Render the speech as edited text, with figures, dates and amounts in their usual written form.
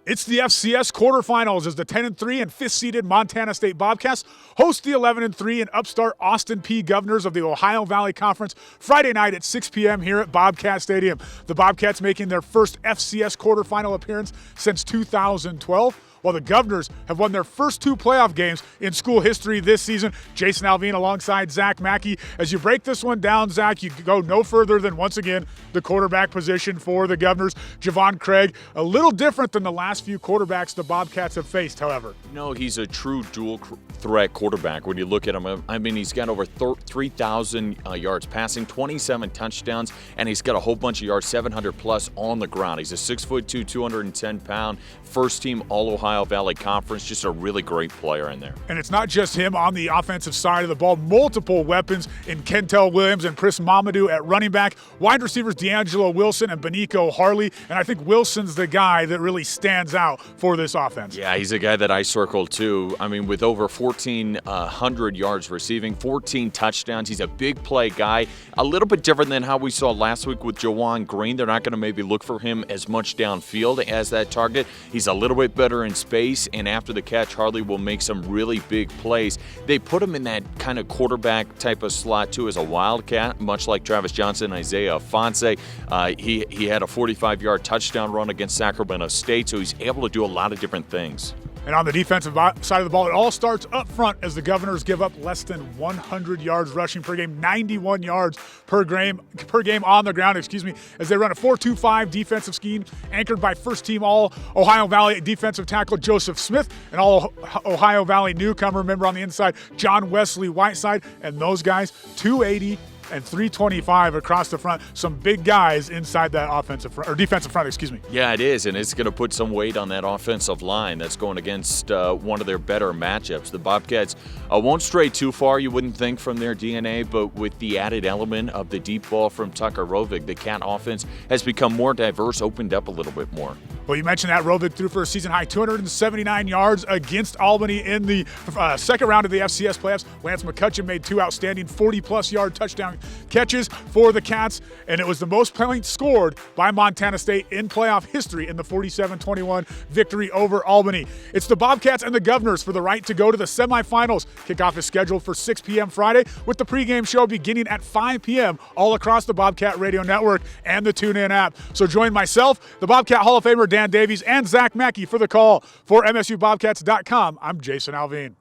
It's the FCS quarterfinals as the 10-3 and 5th-seeded Montana State Bobcats host the 11-3 and upstart Austin Peay Governors of the Ohio Valley Conference Friday night at 6 p.m. here at Bobcat Stadium. The Bobcats making their first FCS quarterfinal appearance since 2012. While the Governors have won their first 2 playoff games in school history this season. Jason Alvine alongside Zach Mackey. As you break this one down, Zach, you go no further than, once again, the quarterback position for the Governors. Javon Craig, a little different than the last few quarterbacks the Bobcats have faced, however. No, he's a true dual-threat quarterback when you look at him. I mean, he's got over 3,000 yards passing, 27 touchdowns, and he's got a whole bunch of yards, 700-plus on the ground. He's a 6'2", 210-pound, first-team All-Ohio Valley Conference, just a really great player in there. And it's not just him on the offensive side of the ball. Multiple weapons in Kentel Williams and Chris Mamadou at running back. Wide receivers D'Angelo Wilson and Benico Harley. And I think Wilson's the guy that really stands out for this offense. Yeah, he's a guy that I circled too. I mean, with over 1,400 yards receiving, 14 touchdowns. He's a big play guy. A little bit different than how we saw last week with Jawan Green. They're not going to maybe look for him as much downfield as that target. He's a little bit better in space, and after the catch, Harley will make some really big plays. They put him in that kind of quarterback type of slot, too, as a wildcat, much like Travis Johnson, Isaiah Fonse. He had a 45-yard touchdown run against Sacramento State, so he's able to do a lot of different things. And on the defensive side of the ball, it all starts up front as the Governors give up less than 100 yards rushing per game, 91 yards per game on the ground, as they run a 4-2-5 defensive scheme anchored by first-team All-Ohio Valley defensive tackle Joseph Smith, and All-Ohio Valley newcomer, member on the inside, John Wesley Whiteside, and those guys, 280 and 325 across the front. Some big guys inside that defensive front. Yeah, it is, and it's going to put some weight on that offensive line that's going against one of their better matchups. The Bobcats won't stray too far, you wouldn't think, from their DNA, but with the added element of the deep ball from Tucker Rovig, the Cat offense has become more diverse, opened up a little bit more. Well, you mentioned that Rovig threw for a season-high 279 yards against Albany in the second round of the FCS playoffs. Lance McCutcheon made 2 outstanding 40-plus yard touchdown catches for the Cats, and it was the most points scored by Montana State in playoff history in the 47-21 victory over Albany. It's the Bobcats and the Governors for the right to go to the semifinals. Kickoff is scheduled for 6 p.m. Friday, with the pregame show beginning at 5 p.m. all across the Bobcat Radio Network and the TuneIn app. So join myself, the Bobcat Hall of Famer Dan Davies, and Zach Mackey for the call. For MSUBobcats.com, I'm Jason Alvine.